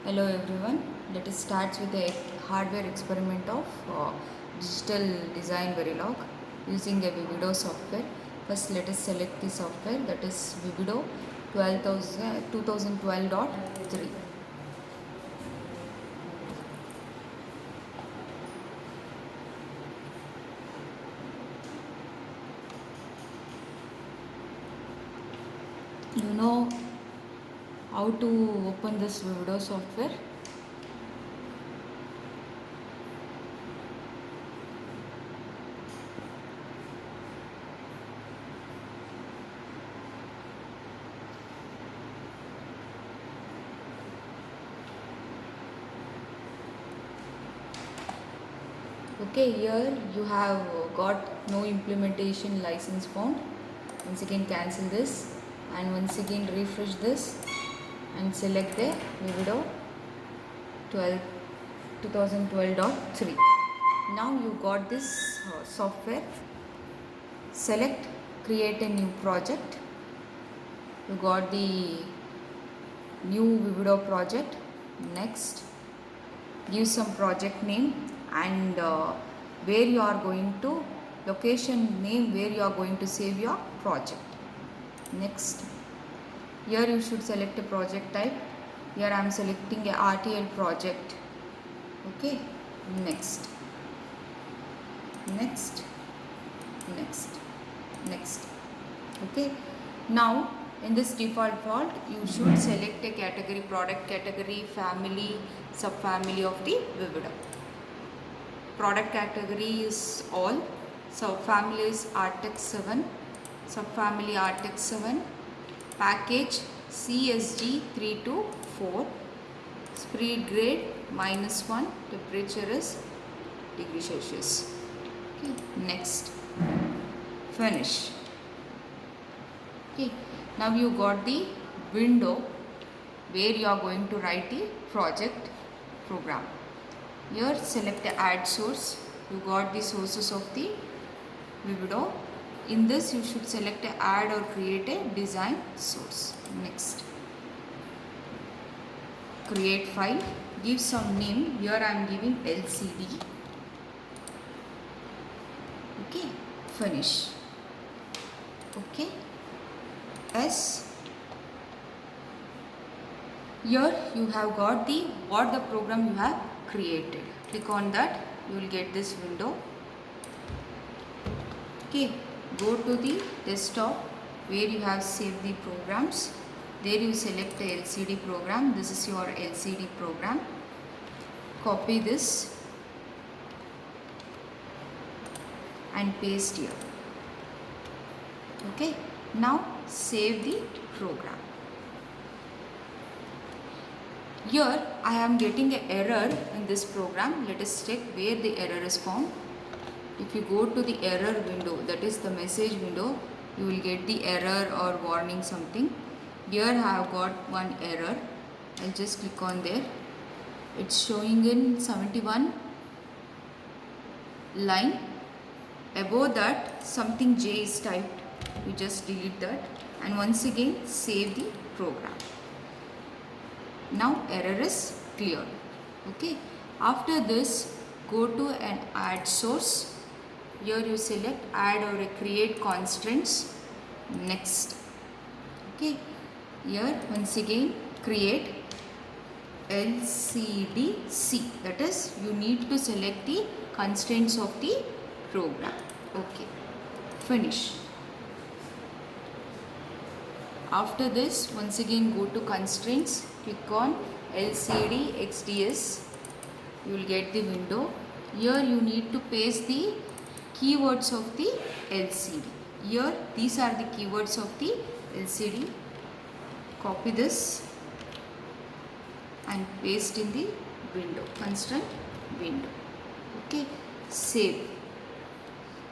Hello everyone. Let us start with the hardware experiment of digital design Verilog using a Vivido software. First let us select the software, that is Vivido 2012.3. You know how to open this Vivido software? Okay, here you have got no implementation license found. Once again cancel this and once again refresh this and select the Vivido 12 2012.3. Now you got this software. Select create a new project. You got the new Vivido project. Next, give some project name and where you are going to location name where you are going to save your project. Next, here you should select a project type. Here I am selecting a RTL project. Okay, next, next, next. Okay, now in this default you should select a category, product category, family, subfamily of the Vivido. Product category is all, subfamily is RTX 7, subfamily RTX 7, package CSG 324, speed grade -1, temperature is degree Celsius. Okay, next, finish. Okay, now you got the window where you are going to write the project program. Here select the add source. You got the sources of the Vivido. In this you should select a add or create a design source. Next, create file, give some name. Here I am giving LCD. Okay, finish. Okay, S. Here you have got the what the program you have created. Click on that, you will get this window. Okay, go to the desktop where you have saved the programs. There you select the LCD program. This is your LCD program. Copy this and paste here. Okay, now save the program. Here I am getting an error in this program. Let us check where the error is found. If you go to the error window, that is the message window, you will get the error or warning something. Here I have got one error. I'll just click on there. It's showing in 71 line. Above that something J is typed. You just delete that and once again save the program. Now error is clear. Okay, after this go to an add source. Here you select add or create constraints. Next. Okay, here once again create LCDC, that is you need to select the constraints of the program. Okay, finish. After this once again go to constraints, click on LCD XDS. You will get the window. Here you need to paste the keywords of the LCD. Here these are the keywords of the LCD. Copy this and paste in the window, constraint window. Okay, save.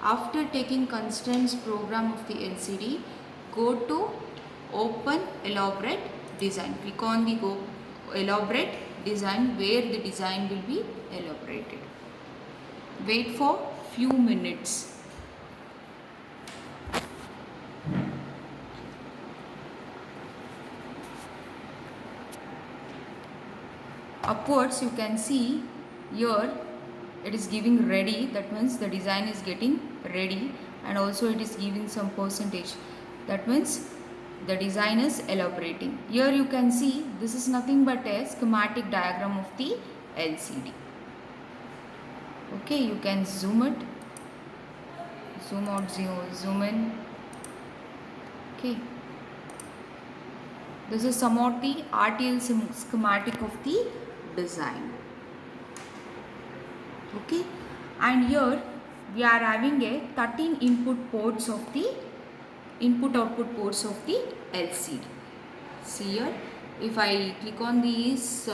After taking constraints program of the LCD, go to open elaborate design. Click on the go elaborate design where the design will be elaborated. Wait for few minutes. upwards you can see here it is giving ready, that means the design is getting ready, and also it is giving some percentage, that means the design is elaborating. Here you can see this is nothing but a schematic diagram of the LCD. Okay, you can zoom it, zoom out, zoom in. Okay, this is some of the RTL schematic of the design. Okay, and here we are having a 13 input ports of the input output ports of the LCD. See here, if I click on these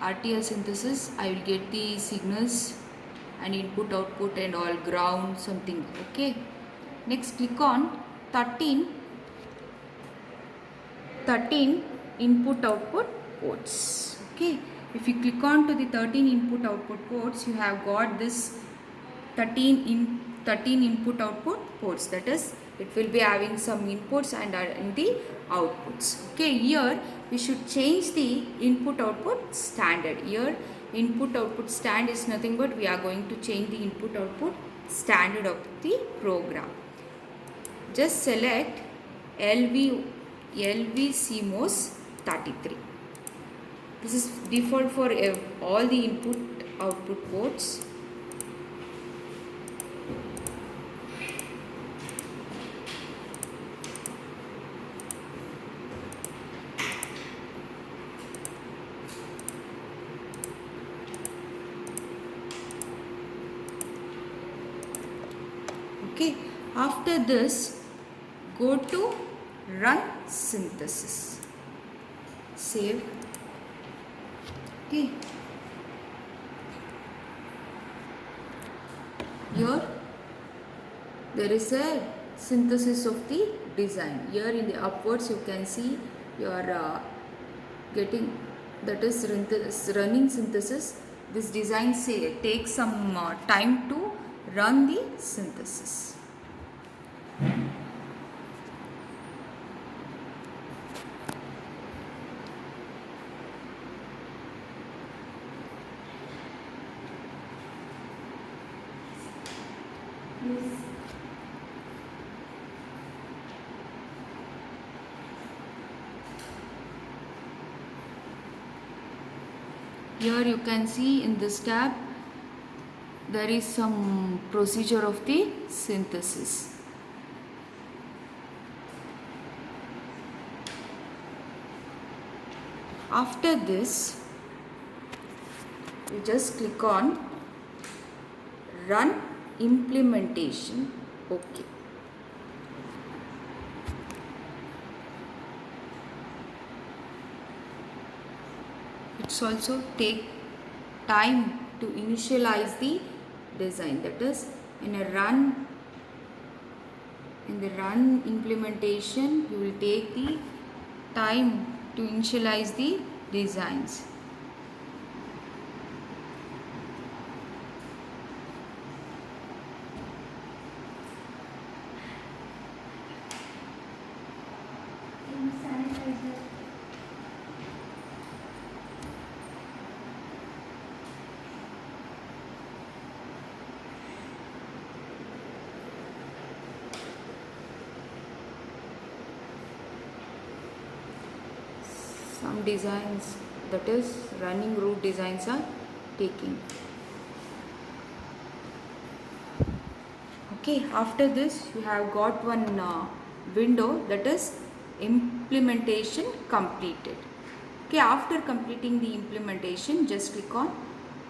RTL synthesis, I will get the signals and input output and all, ground something. Okay, next click on 13 input output ports. Okay, if you click on to the 13 input output ports, you have got this 13 input output ports, that is it will be having some inputs and the outputs. Okay, here we should change the input output standard. Here input output stand is nothing but we are going to change the input output standard of the program. Just select LV CMOS 33. This is default for all the input output ports. Okay, after this go to run synthesis, save. Okay, here there is a synthesis of the design. Here in the upwards you can see you are getting, that is running synthesis. This design takes some time to run the synthesis. Here you can see in this tab there is some procedure of the synthesis. After this you just click on run implementation. Okay. It's also take time to initialize the design, that is in the run implementation you will take the time to initialize the designs. Some designs, that is running root designs, are taking. Okay, after this you have got one window, that is implementation completed. Okay, after completing the implementation just click on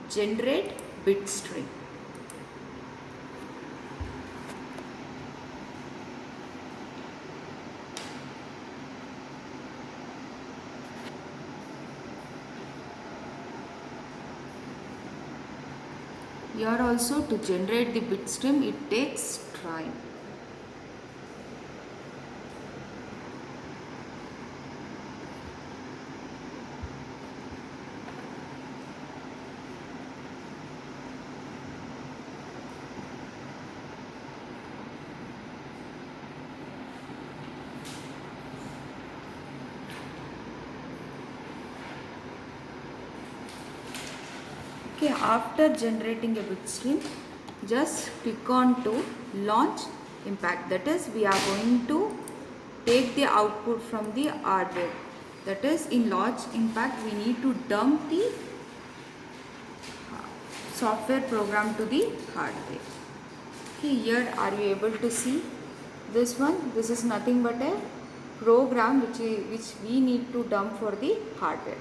generate bit string. Here also to generate the bit stream it takes time. Okay, after generating a bit stream, just click on to launch impact. That is, we are going to take the output from the hardware. That is, in launch impact, we need to dump the software program to the hardware. Okay, here are you able to see this one? This is nothing but a program which we need to dump for the hardware.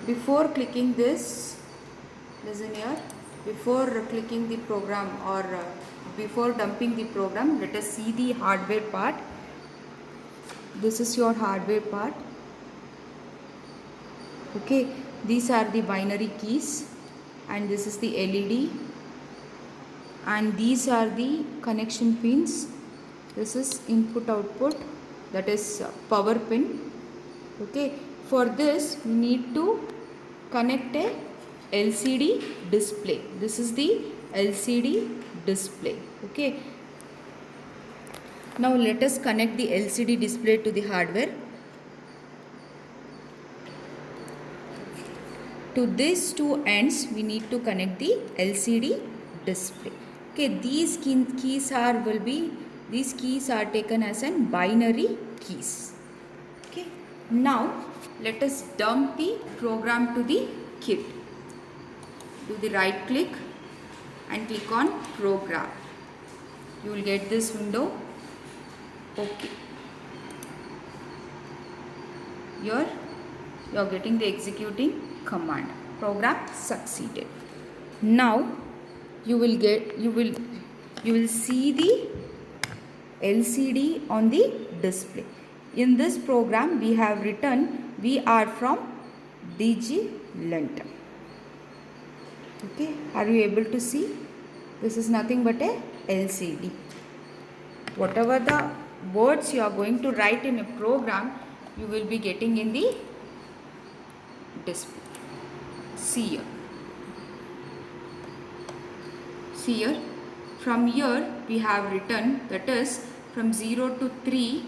Before clicking this, listen here. Before clicking the program or before dumping the program, let us see the hardware part. This is your hardware part. Okay, these are the binary keys, and this is the LED, and these are the connection pins. This is input output, that is power pin. Okay, for this we need to connect a LCD display. This is the LCD display. Okay, now let us connect the LCD display to the hardware. To these two ends we need to connect the LCD display. Okay, these keys are taken as an binary keys. Okay, now let us dump the program to the kit. Do the right click and click on program. You will get this window. Okay, here you are getting the executing command. Program succeeded. Now you will see the LCD on the display. In this program we have written we are from DigiLent. Okay, are you able to see? This is nothing but a LCD. Whatever the words you are going to write in a program, you will be getting in the display. See here. From here we have written, that is from 0 to 3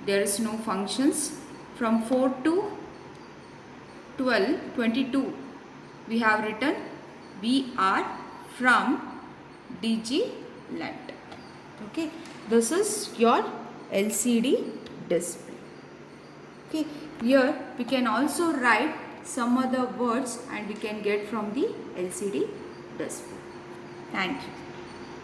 there is no functions. From 4 to 22 we have written we are from DigiLent. Okay, this is your LCD display. Okay, here we can also write some other words and we can get from the LCD display. Thank you.